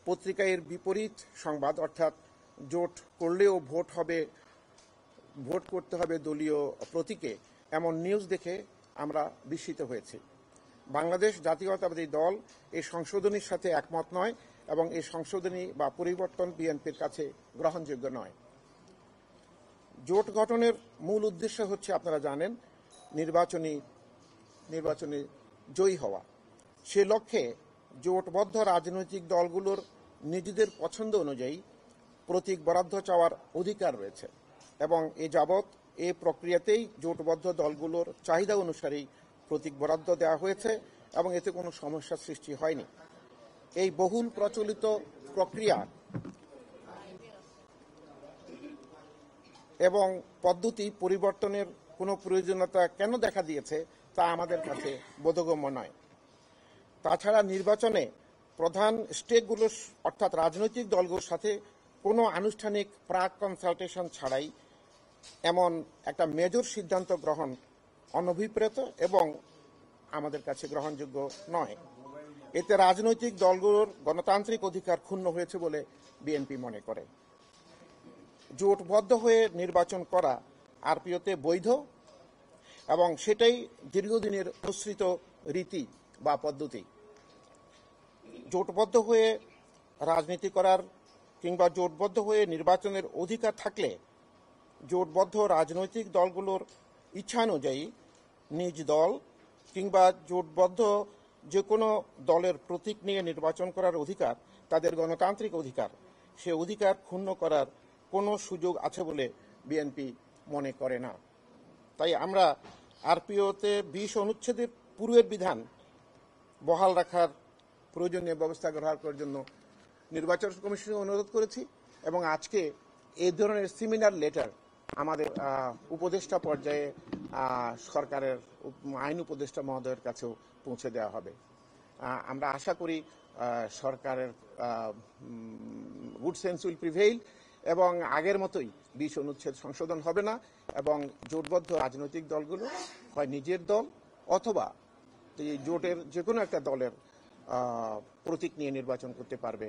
পত্রিকায় এর বিপরীত সংবাদ, অর্থাৎ জোট করলেও ভোট করতে হবে দলীয় প্রতীকে, এমন নিউজ দেখে আমরা বিস্মিত হয়েছি। বাংলাদেশ জাতীয়তাবাদী দল এই সংশোধনীর সাথে একমত নয় এবং এই সংশোধনী বা পরিবর্তন বিএনপির কাছে গ্রহণযোগ্য নয়। জোট গঠনের মূল উদ্দেশ্য হচ্ছে, আপনারা জানেন, নির্বাচনে জয়ী হওয়া। সে লক্ষ্যে জোটবদ্ধ রাজনৈতিক দলগুলোর নিজেদের পছন্দ অনুযায়ী প্রতীক বরাদ্দ চাওয়ার অধিকার রয়েছে এবং এ যাবৎ এই প্রক্রিয়াতেই জোটবদ্ধ দলগুলোর চাহিদা অনুসারেই প্রতীক বরাদ্দ দেওয়া হয়েছে এবং এতে কোনো সমস্যার সৃষ্টি হয়নি। এই বহুল প্রচলিত প্রক্রিয়া এবং পদ্ধতি পরিবর্তনের কোনো প্রয়োজনীয়তা কেন দেখা দিয়েছে তা আমাদের কাছে বোধগম্য নয়। তাছাড়া নির্বাচনে প্রধান স্টেকগুলো অর্থাৎ রাজনৈতিক দলগুলোর সাথে কোনো আনুষ্ঠানিক প্রাক কনসালটেশন ছাড়াই এমন একটা মেজর সিদ্ধান্ত গ্রহণ অনভিপ্রেত এবং আমাদের কাছে গ্রহণযোগ্য নয়। এতে রাজনৈতিক দলগুলোর গণতান্ত্রিক অধিকার ক্ষুণ্ণ হয়েছে বলে বিএনপি মনে করে। জোটবদ্ধ হয়ে নির্বাচন করা আরপিওতে বৈধ এবং সেটাই দীর্ঘদিনের অনুসৃত রীতি বা পদ্ধতি। জোটবদ্ধ হয়ে রাজনীতি করার কিংবা জোটবদ্ধ হয়ে নির্বাচনের অধিকার থাকলে জোটবদ্ধ রাজনৈতিক দলগুলোর ইচ্ছানুযায়ী নিজ দল কিংবা জোটবদ্ধ যে কোনো দলের প্রতীক নিয়ে নির্বাচন করার অধিকার তাদের গণতান্ত্রিক অধিকার, সে অধিকার ক্ষুণ্ণ করার কোনো সুযোগ আছে বলে বিএনপি মনে করে না। তাই আমরা আরপিওতে 20 অনুচ্ছেদের পূর্বের বিধান বহাল রাখার প্রয়োজনীয় ব্যবস্থা গ্রহণ করার জন্য নির্বাচন কমিশনকে অনুরোধ করেছি এবং আজকে এই ধরনের সেমিনার লেটার আমাদের উপদেষ্টা পর্যায়ে সরকারের আইন উপদেষ্টা মহোদয়ের কাছেও পৌঁছে দেওয়া হবে। আমরা আশা করি সরকারের গুড সেন্স উইল প্রিভেইল এবং আগের মতোই 20 অনুচ্ছেদ সংশোধন হবে না এবং জোটবদ্ধ রাজনৈতিক দলগুলো হয় নিজের দল অথবা জোটের যে কোনো একটা দলের প্রতীক নিয়ে নির্বাচন করতে পারবে।